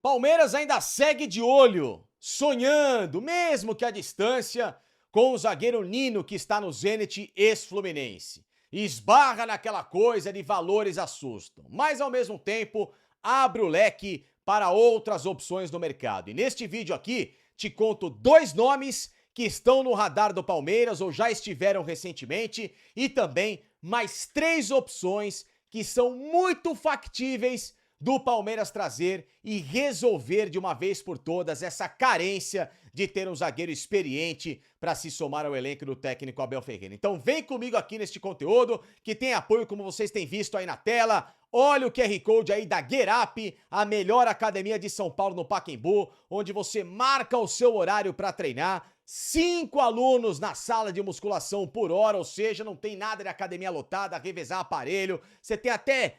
Palmeiras ainda segue de olho, sonhando, mesmo que à distância, com o zagueiro Nino que está no Zenit ex-Fluminense. Esbarra naquela coisa de valores assustam, mas ao mesmo tempo abre o leque para outras opções no mercado. E neste vídeo aqui te conto dois nomes que estão no radar do Palmeiras ou já estiveram recentemente e também mais três opções que são muito factíveis do Palmeiras trazer e resolver de uma vez por todas essa carência de ter um zagueiro experiente para se somar ao elenco do técnico Abel Ferreira. Então vem comigo aqui neste conteúdo que tem apoio, como vocês têm visto aí na tela. Olha o QR Code aí da Get Up, a melhor academia de São Paulo no Pacaembu, onde você marca o seu horário para treinar. 5 alunos na sala de musculação por hora, ou seja, não tem nada de academia lotada, revezar aparelho. Você tem até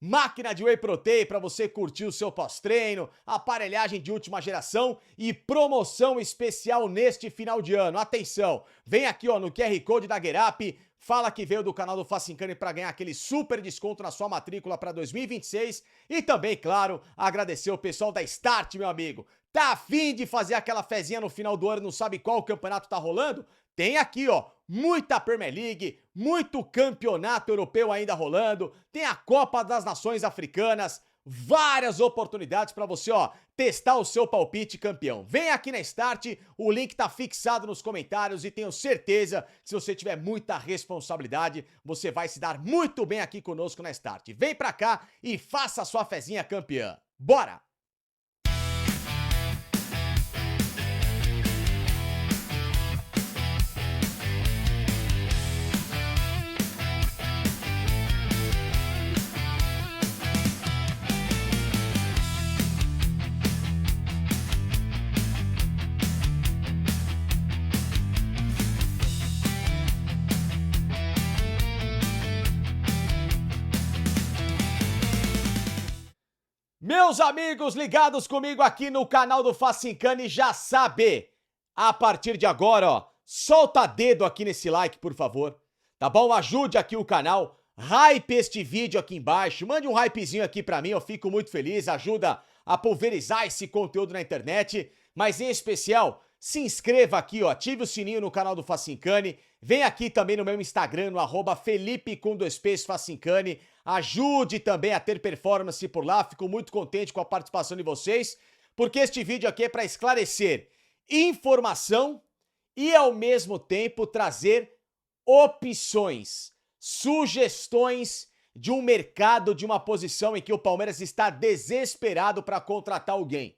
máquina de whey protein para você curtir o seu pós-treino, aparelhagem de última geração e promoção especial neste final de ano. Atenção, vem aqui ó no QR Code da Get Up, fala que veio do canal do Facincani para ganhar aquele super desconto na sua matrícula para 2026 e também, claro, agradecer o pessoal da Start, meu amigo. Tá afim de fazer aquela fezinha no final do ano e não sabe qual campeonato tá rolando? Tem aqui, ó, muita Premier League, muito campeonato europeu ainda rolando, tem a Copa das Nações Africanas, várias oportunidades para você, ó, testar o seu palpite campeão. Vem aqui na Start, o link tá fixado nos comentários e tenho certeza que se você tiver muita responsabilidade, você vai se dar muito bem aqui conosco na Start. Vem pra cá e faça a sua fezinha campeã. Bora! Meus amigos ligados comigo aqui no canal do Facincani já sabe, a partir de agora, ó, solta dedo aqui nesse like, por favor, tá bom? Ajude aqui o canal, hype este vídeo aqui embaixo, mande um hypezinho aqui pra mim, eu fico muito feliz, ajuda a pulverizar esse conteúdo na internet, mas em especial, se inscreva aqui, ó, ative o sininho no canal do Facincani, vem aqui também no meu Instagram, no @Felipe_Facincani, ajude também a ter performance por lá, fico muito contente com a participação de vocês, porque este vídeo aqui é para esclarecer informação e ao mesmo tempo trazer opções, sugestões de um mercado, de uma posição em que o Palmeiras está desesperado para contratar alguém.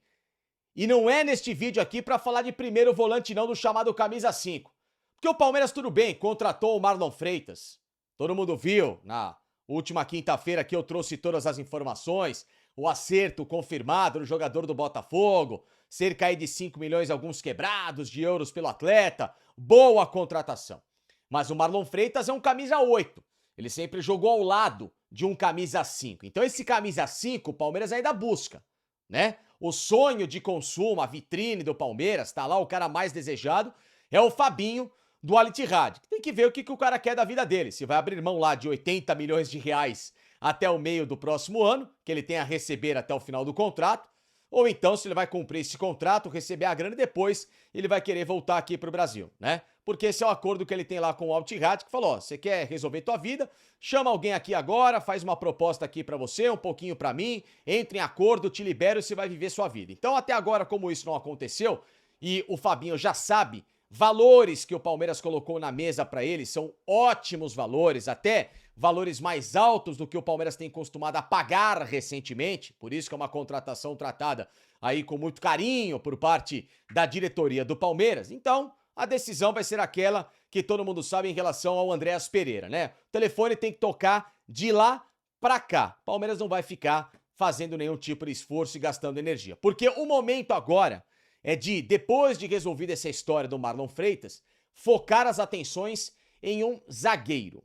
E não é neste vídeo aqui para falar de primeiro volante não do chamado camisa 5. Porque o Palmeiras, tudo bem, contratou o Marlon Freitas. Todo mundo viu, na última quinta-feira que eu trouxe todas as informações, o acerto confirmado no jogador do Botafogo, cerca aí de 5 milhões, alguns quebrados de euros pelo atleta, boa contratação. Mas o Marlon Freitas é um camisa 8, ele sempre jogou ao lado de um camisa 5. Então esse camisa 5 o Palmeiras ainda busca, né? O sonho de consumo, a vitrine do Palmeiras, tá lá o cara mais desejado, é o Fabinho do Al Ittihad. Tem que ver o que o cara quer da vida dele, se vai abrir mão lá de 80 milhões de reais até o meio do próximo ano, que ele tem a receber até o final do contrato, ou então se ele vai cumprir esse contrato, receber a grana e depois ele vai querer voltar aqui pro Brasil, né? Porque esse é o acordo que ele tem lá com o Al Ittihad, que falou, ó, você quer resolver tua vida, chama alguém aqui agora, faz uma proposta aqui pra você, um pouquinho pra mim, entre em acordo, te libero e você vai viver sua vida. Então até agora, como isso não aconteceu, e o Fabinho já sabe, valores que o Palmeiras colocou na mesa pra ele são ótimos valores, até valores mais altos do que o Palmeiras tem costumado a pagar recentemente, por isso que é uma contratação tratada aí com muito carinho por parte da diretoria do Palmeiras. Então, a decisão vai ser aquela que todo mundo sabe em relação ao Andréas Pereira, né? O telefone tem que tocar de lá pra cá. O Palmeiras não vai ficar fazendo nenhum tipo de esforço e gastando energia, porque o momento agora é de, depois de resolvida essa história do Marlon Freitas, focar as atenções em um zagueiro.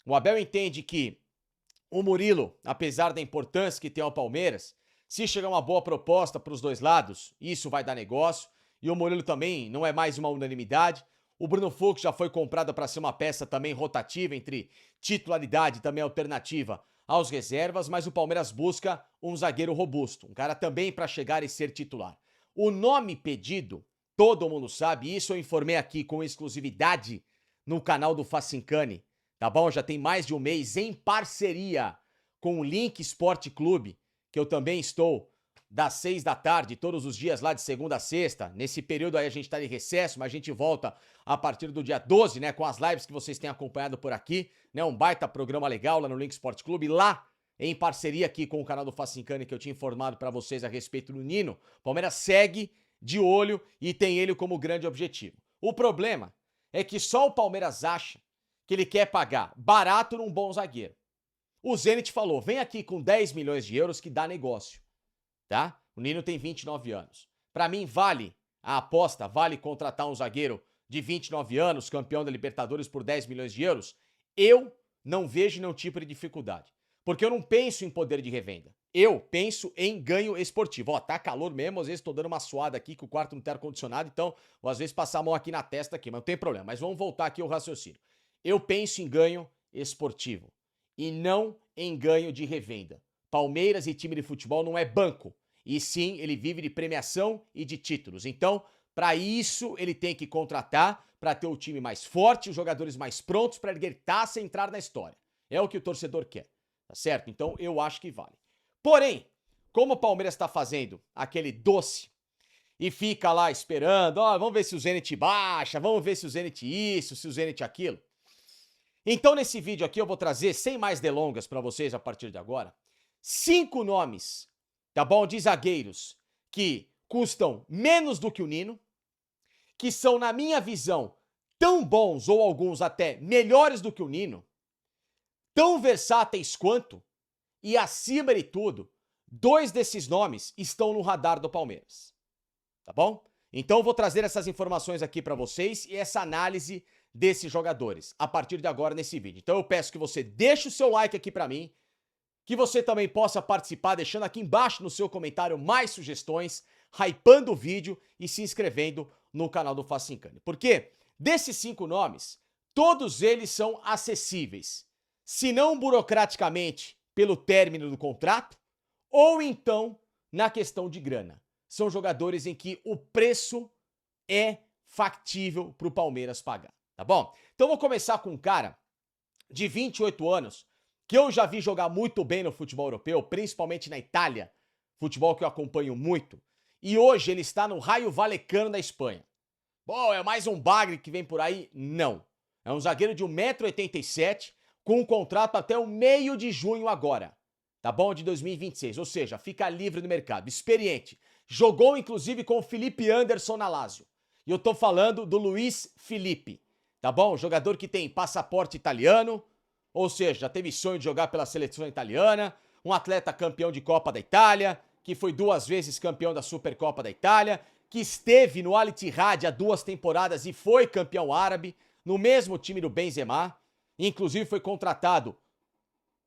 O Abel entende que o Murilo, apesar da importância que tem ao Palmeiras, se chegar uma boa proposta para os dois lados, isso vai dar negócio. E o Murilo também não é mais uma unanimidade. O Bruno Fux já foi comprado para ser uma peça também rotativa entre titularidade e também alternativa aos reservas, mas o Palmeiras busca um zagueiro robusto, um cara também para chegar e ser titular. O nome pedido, todo mundo sabe, isso eu informei aqui com exclusividade no canal do Facincani, tá bom? Já tem mais de um mês em parceria com o Link Sport Clube, que eu também estou das 6 da tarde, todos os dias lá de segunda a sexta. Nesse período aí a gente tá de recesso, mas a gente volta a partir do dia 12, né, com as lives que vocês têm acompanhado por aqui, né, um baita programa legal lá no Link Sport Clube, lá em parceria aqui com o canal do Facincani, que eu tinha informado pra vocês a respeito do Nino. Palmeiras segue de olho e tem ele como grande objetivo. O problema é que só o Palmeiras acha que ele quer pagar barato num bom zagueiro. O Zenit falou, vem aqui com 10 milhões de euros que dá negócio. Tá? O Nino tem 29 anos. Pra mim, vale a aposta, vale contratar um zagueiro de 29 anos, campeão da Libertadores por 10 milhões de euros? Eu não vejo nenhum tipo de dificuldade. Porque eu não penso em poder de revenda. Eu penso em ganho esportivo. Ó, tá calor mesmo, às vezes tô dando uma suada aqui que o quarto não tem ar-condicionado, então vou às vezes passar a mão aqui na testa aqui, mas não tem problema. Mas vamos voltar aqui ao raciocínio. Eu penso em ganho esportivo e não em ganho de revenda. Palmeiras e time de futebol não é banco, e sim ele vive de premiação e de títulos. Então, para isso, ele tem que contratar para ter o time mais forte, os jogadores mais prontos para erguer taça e entrar na história. É o que o torcedor quer, tá certo? Então, eu acho que vale. Porém, como o Palmeiras está fazendo aquele doce e fica lá esperando, ó, vamos ver se o Zenit baixa, vamos ver se o Zenit isso, se o Zenit aquilo. Então, nesse vídeo aqui, eu vou trazer, sem mais delongas para vocês a partir de agora, 5 nomes, tá bom, de zagueiros que custam menos do que o Nino, que são, na minha visão, tão bons ou alguns até melhores do que o Nino, tão versáteis quanto, e acima de tudo, 2 desses nomes estão no radar do Palmeiras, tá bom? Então eu vou trazer essas informações aqui pra vocês e essa análise desses jogadores a partir de agora nesse vídeo. Então eu peço que você deixe o seu like aqui pra mim, que você também possa participar deixando aqui embaixo no seu comentário mais sugestões, hypando o vídeo e se inscrevendo no canal do Facincani. Porque desses 5 nomes, todos eles são acessíveis, se não burocraticamente pelo término do contrato, ou então na questão de grana. São jogadores em que o preço é factível para o Palmeiras pagar, tá bom? Então vou começar com um cara de 28 anos, que eu já vi jogar muito bem no futebol europeu, principalmente na Itália, futebol que eu acompanho muito, e hoje ele está no Raio Vallecano da Espanha. Bom, é mais um bagre que vem por aí? Não. É um zagueiro de 1,87 m, com um contrato até o meio de junho agora, tá bom? De 2026, ou seja, fica livre no mercado, experiente. Jogou inclusive com o Felipe Anderson na Lazio. E eu tô falando do Luiz Felipe, tá bom? Jogador que tem passaporte italiano, ou seja, já teve sonho de jogar pela seleção italiana, um atleta campeão de Copa da Itália, que foi 2 vezes campeão da Supercopa da Itália, que esteve no Al Ittihad há 2 temporadas e foi campeão árabe, no mesmo time do Benzema, inclusive foi contratado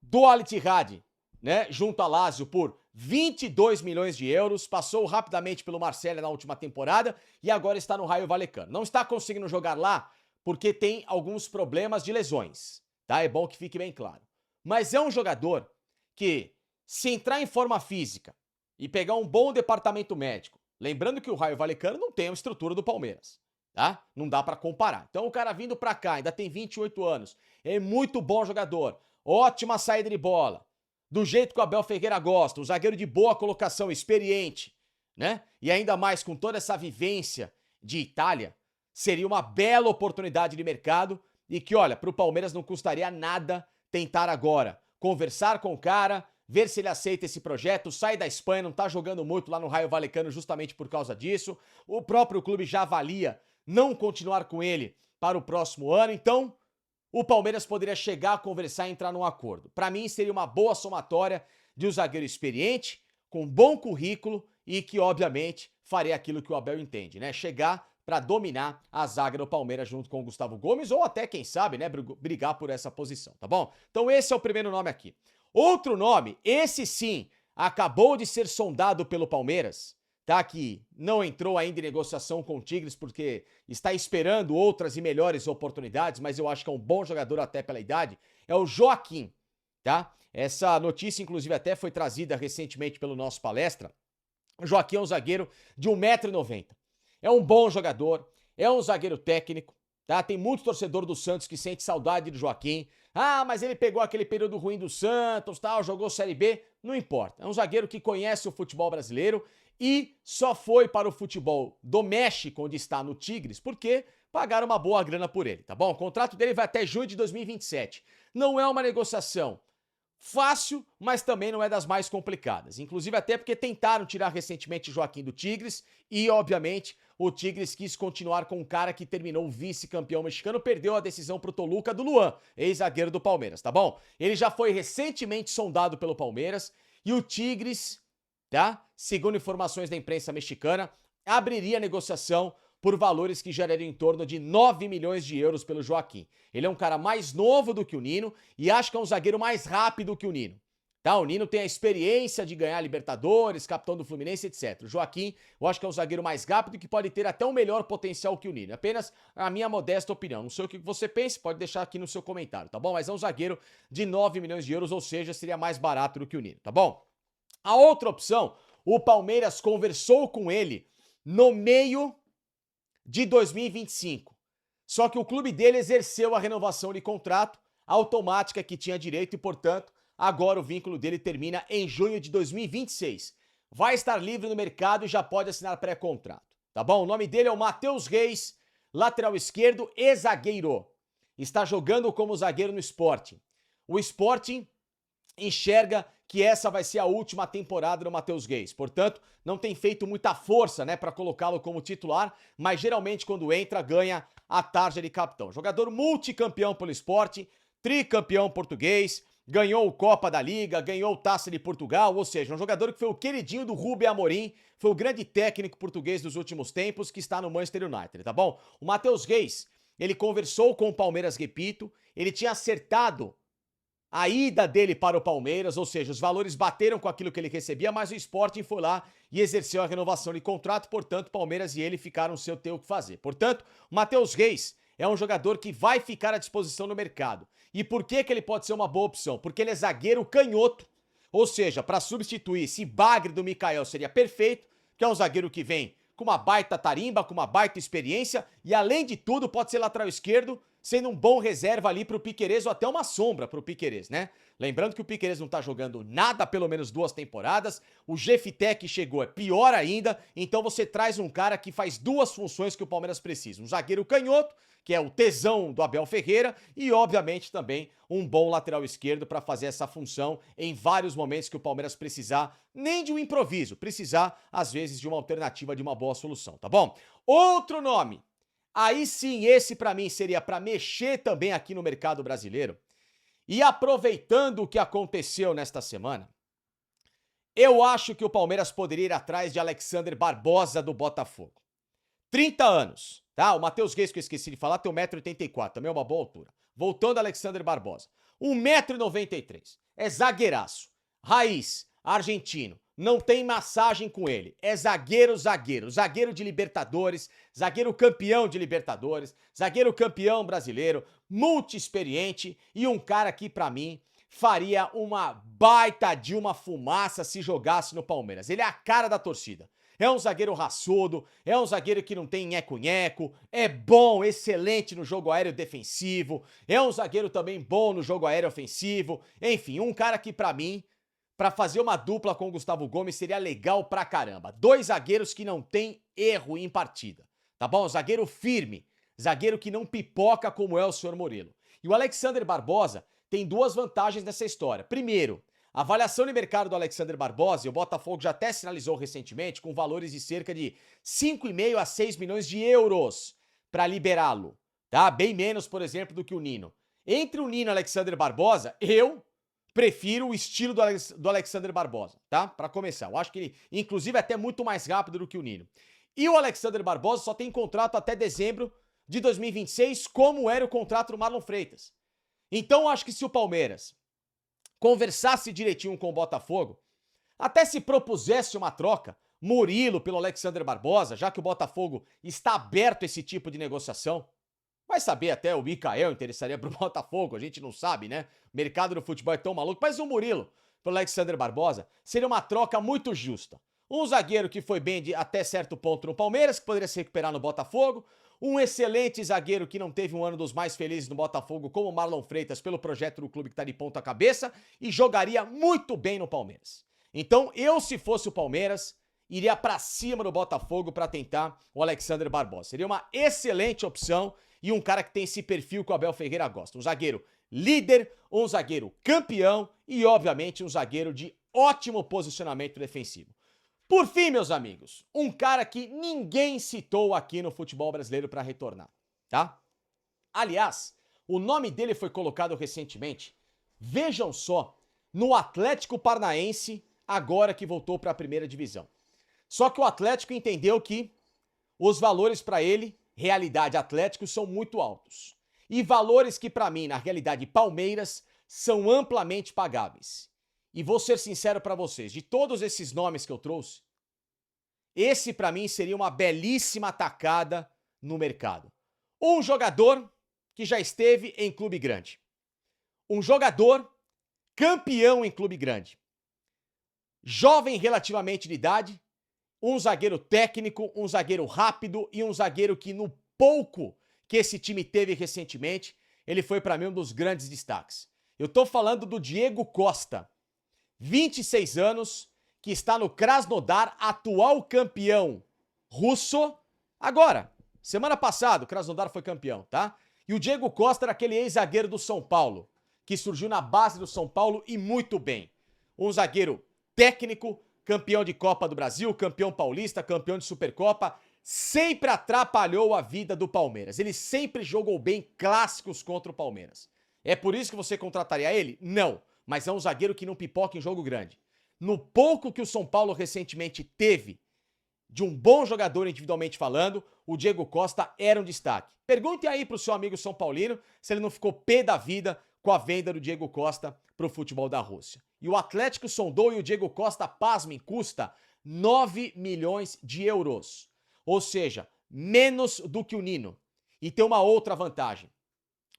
do Al Ittihad, né, junto a Lazio por 22 milhões de euros, passou rapidamente pelo Marselha na última temporada e agora está no Raio Vallecano. Não está conseguindo jogar lá porque tem alguns problemas de lesões, tá? É bom que fique bem claro. Mas é um jogador que, se entrar em forma física e pegar um bom departamento médico, lembrando que o Raio Vallecano não tem a estrutura do Palmeiras, tá? Não dá pra comparar. Então o cara vindo pra cá, ainda tem 28 anos, é muito bom jogador, ótima saída de bola, do jeito que o Abel Ferreira gosta, um zagueiro de boa colocação, experiente, né? E ainda mais com toda essa vivência de Itália, seria uma bela oportunidade de mercado e que, olha, pro Palmeiras não custaria nada tentar agora conversar com o cara, ver se ele aceita esse projeto, sai da Espanha, não tá jogando muito lá no Raio Vallecano justamente por causa disso. O próprio clube já avalia não continuar com ele para o próximo ano, então o Palmeiras poderia chegar a conversar e entrar num acordo. Para mim, seria uma boa somatória de um zagueiro experiente, com bom currículo e que, obviamente, faria aquilo que o Abel entende, né? Chegar para dominar a zaga do Palmeiras junto com o Gustavo Gomes ou até, quem sabe, né, brigar por essa posição, tá bom? Então esse é o primeiro nome aqui. Outro nome, esse sim, acabou de ser sondado pelo Palmeiras, tá? Que não entrou ainda em negociação com o Tigres porque está esperando outras e melhores oportunidades, mas eu acho que é um bom jogador até pela idade, é o Joaquim, tá? Essa notícia, inclusive, até foi trazida recentemente pelo nosso palestra. O Joaquim é um zagueiro de 1,90 m. É um bom jogador, é um zagueiro técnico, tá? Tem muito torcedor do Santos que sente saudade do Joaquim. Ah, mas ele pegou aquele período ruim do Santos, tal, jogou Série B. Não importa. É um zagueiro que conhece o futebol brasileiro e só foi para o futebol do México, onde está no Tigres, porque pagaram uma boa grana por ele, tá bom? O contrato dele vai até junho de 2027. Não é uma negociação fácil, mas também não é das mais complicadas. Inclusive até porque tentaram tirar recentemente Joaquim do Tigres e, obviamente, o Tigres quis continuar com um cara que terminou vice-campeão mexicano, perdeu a decisão pro Toluca do Luan, ex-zagueiro do Palmeiras, tá bom? Ele já foi recentemente sondado pelo Palmeiras e o Tigres, tá? Segundo informações da imprensa mexicana, abriria negociação por valores que gerariam em torno de 9 milhões de euros pelo Joaquim. Ele é um cara mais novo do que o Nino e acho que é um zagueiro mais rápido que o Nino. Tá, o Nino tem a experiência de ganhar Libertadores, capitão do Fluminense, etc. O Joaquim, eu acho que é um zagueiro mais rápido que pode ter até um melhor potencial que o Nino. Apenas a minha modesta opinião. Não sei o que você pensa, pode deixar aqui no seu comentário, tá bom? Mas é um zagueiro de 9 milhões de euros, ou seja, seria mais barato do que o Nino, tá bom? A outra opção, o Palmeiras conversou com ele no meio de 2025. Só que o clube dele exerceu a renovação de contrato automática que tinha direito e, portanto, agora o vínculo dele termina em junho de 2026. Vai estar livre no mercado e já pode assinar pré-contrato, tá bom? O nome dele é o Matheus Reis, lateral esquerdo e zagueiro. Está jogando como zagueiro no Sporting. O Sporting enxerga que essa vai ser a última temporada do Matheus Reis. Portanto, não tem feito muita força, né, para colocá-lo como titular, mas geralmente quando entra, ganha a tarja de capitão. Jogador multicampeão pelo Sporting, tricampeão português, ganhou o Copa da Liga, ganhou o Taça de Portugal, ou seja, um jogador que foi o queridinho do Rubem Amorim, foi o grande técnico português dos últimos tempos, que está no Manchester United, tá bom? O Matheus Reis, ele conversou com o Palmeiras, repito, ele tinha acertado a ida dele para o Palmeiras, ou seja, os valores bateram com aquilo que ele recebia, mas o Sporting foi lá e exerceu a renovação de contrato, portanto, Palmeiras e ele ficaram sem ter o que fazer. Portanto, o Matheus Reis é um jogador que vai ficar à disposição no mercado. E por que que ele pode ser uma boa opção? Porque ele é zagueiro canhoto, ou seja, para substituir esse bagre do Mikael seria perfeito, que é um zagueiro que vem com uma baita tarimba, com uma baita experiência e, além de tudo, pode ser lateral esquerdo, sendo um bom reserva ali pro Piquerez ou até uma sombra pro Piquerez, né? Lembrando que o Piquerez não tá jogando nada há pelo menos 2 temporadas, o Jefité que chegou é pior ainda, então você traz um cara que faz 2 funções que o Palmeiras precisa, um zagueiro canhoto, que é o tesão do Abel Ferreira, e obviamente também um bom lateral esquerdo para fazer essa função em vários momentos que o Palmeiras precisar, nem de um improviso, precisar às vezes de uma alternativa, de uma boa solução, tá bom? Outro nome, aí sim, esse pra mim seria pra mexer também aqui no mercado brasileiro. E aproveitando o que aconteceu nesta semana, eu acho que o Palmeiras poderia ir atrás de Alexander Barbosa do Botafogo. 30 anos, tá? O Matheus Reis, que eu esqueci de falar, tem 1,84 m, também é uma boa altura. Voltando a Alexander Barbosa, 1,93 m, é zagueiraço, raiz, argentino. Não tem massagem com ele. É zagueiro, zagueiro. Zagueiro de Libertadores, zagueiro campeão de Libertadores, zagueiro campeão brasileiro, multi-experiente e um cara que, pra mim, faria uma baita de uma fumaça se jogasse no Palmeiras. Ele é a cara da torcida. É um zagueiro raçudo, é um zagueiro que não tem nheco-nheco, é bom, excelente no jogo aéreo defensivo, é um zagueiro também bom no jogo aéreo ofensivo. Enfim, um cara que, pra mim, pra fazer uma dupla com o Gustavo Gomes seria legal pra caramba. 2 zagueiros que não tem erro em partida, tá bom? Zagueiro firme, zagueiro que não pipoca como é o senhor Murilo. E o Alexander Barbosa tem 2 vantagens nessa história. Primeiro, a avaliação de mercado do Alexander Barbosa, e o Botafogo já até sinalizou recentemente, com valores de cerca de 5,5 a 6 milhões de euros pra liberá-lo, tá? Bem menos, por exemplo, do que o Nino. Entre o Nino e o Alexander Barbosa, eu prefiro o estilo do Alexander Barbosa, tá? Pra começar. Eu acho que ele, inclusive, é até muito mais rápido do que o Nino. E o Alexander Barbosa só tem contrato até dezembro de 2026, como era o contrato do Marlon Freitas. Então, eu acho que se o Palmeiras conversasse direitinho com o Botafogo, até se propusesse uma troca, Murilo pelo Alexander Barbosa, já que o Botafogo está aberto a esse tipo de negociação, Vai saber, até o Mikael interessaria pro Botafogo, a gente não sabe, né? O mercado do futebol é tão maluco. Mas o Murilo pro Alexander Barbosa seria uma troca muito justa. Um zagueiro que foi bem até certo ponto no Palmeiras, que poderia se recuperar no Botafogo. Um excelente zagueiro que não teve um ano dos mais felizes no Botafogo, como o Marlon Freitas, pelo projeto do clube que tá de ponta cabeça, e jogaria muito bem no Palmeiras. Então, eu, se fosse o Palmeiras, iria pra cima do Botafogo pra tentar o Alexander Barbosa. Seria uma excelente opção e um cara que tem esse perfil que o Abel Ferreira gosta. Um zagueiro líder, um zagueiro campeão e, obviamente, um zagueiro de ótimo posicionamento defensivo. Por fim, meus amigos, um cara que ninguém citou aqui no futebol brasileiro para retornar, tá? Aliás, o nome dele foi colocado recentemente, vejam só, no Atlético Paranaense, agora que voltou para a primeira divisão. Só que o Atlético entendeu que os valores para ele, realidade Atlético, são muito altos. E valores que para mim, na realidade Palmeiras, são amplamente pagáveis. E vou ser sincero para vocês, de todos esses nomes que eu trouxe, esse para mim seria uma belíssima atacada no mercado. Um jogador que já esteve em clube grande. Um jogador campeão em clube grande. Jovem relativamente de idade, um zagueiro técnico, um zagueiro rápido e um zagueiro que no pouco que esse time teve recentemente, ele foi para mim um dos grandes destaques. Eu tô falando do Diego Costa. 26 anos, que está no Krasnodar, atual campeão russo. Agora, semana passada, o Krasnodar foi campeão, tá? E o Diego Costa era aquele ex-zagueiro do São Paulo, que surgiu na base do São Paulo e muito bem. Um zagueiro técnico, campeão de Copa do Brasil, campeão paulista, campeão de Supercopa, sempre atrapalhou a vida do Palmeiras. Ele sempre jogou bem clássicos contra o Palmeiras. É por isso que você contrataria ele? Não. Mas é um zagueiro que não pipoca em jogo grande. No pouco que o São Paulo recentemente teve de um bom jogador individualmente falando, o Diego Costa era um destaque. Pergunte aí pro seu amigo São Paulino se ele não ficou pé da vida com a venda do Diego Costa pro futebol da Rússia. E o Atlético sondou e o Diego Costa, pasmem, custa 9 milhões de euros. Ou seja, menos do que o Nino. E tem uma outra vantagem.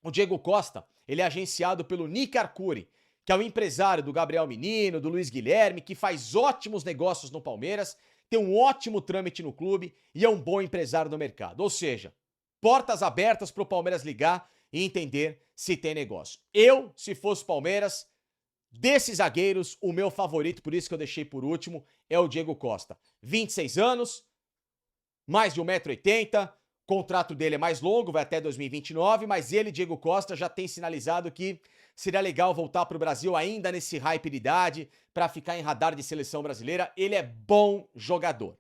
O Diego Costa, ele é agenciado pelo Nick Arcuri, que é o empresário do Gabriel Menino, do Luiz Guilherme, que faz ótimos negócios no Palmeiras, tem um ótimo trâmite no clube e é um bom empresário no mercado. Ou seja, portas abertas para o Palmeiras ligar e entender se tem negócio. Eu, se fosse Palmeiras, desses zagueiros, o meu favorito, por isso que eu deixei por último, é o Diego Costa. 26 anos, mais de 1,80 m, o contrato dele é mais longo, vai até 2029, mas ele, Diego Costa, já tem sinalizado que seria legal voltar para o Brasil ainda nesse hype de idade, para ficar em radar de seleção brasileira. Ele é bom jogador,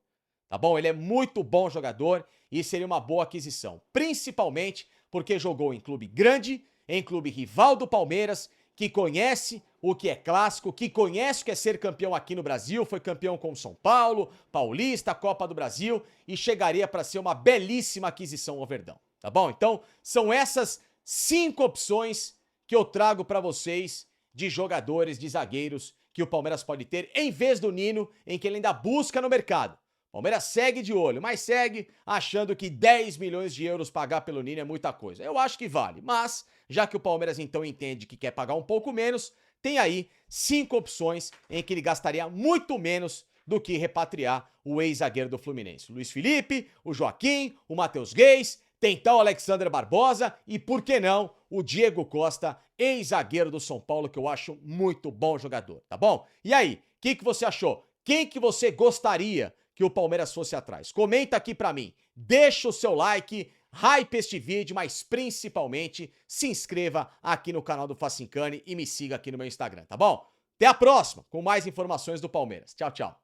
tá bom? Ele é muito bom jogador e seria uma boa aquisição. Principalmente porque jogou em clube grande, em clube rival do Palmeiras, que conhece o que é clássico, que conhece o que é ser campeão aqui no Brasil, foi campeão com o São Paulo, Paulista, Copa do Brasil e chegaria para ser uma belíssima aquisição ao Verdão, tá bom? Então, são essas 5 opções que eu trago para vocês de jogadores, de zagueiros que o Palmeiras pode ter, em vez do Nino, em que ele ainda busca no mercado. O Palmeiras segue de olho, mas segue achando que 10 milhões de euros pagar pelo Nino é muita coisa. Eu acho que vale, mas já que o Palmeiras então entende que quer pagar um pouco menos, tem aí 5 opções em que ele gastaria muito menos do que repatriar o ex-zagueiro do Fluminense. O Luiz Felipe, o Joaquim, o Matheus Reis, tentar o Alexander Barbosa e, por que não, o Diego Costa, ex-zagueiro do São Paulo, que eu acho muito bom jogador, tá bom? E aí, o que você achou? Quem que você gostaria que o Palmeiras fosse atrás? Comenta aqui pra mim, deixa o seu like, hype este vídeo, mas principalmente se inscreva aqui no canal do Facincani e me siga aqui no meu Instagram, tá bom? Até a próxima, com mais informações do Palmeiras. Tchau, tchau.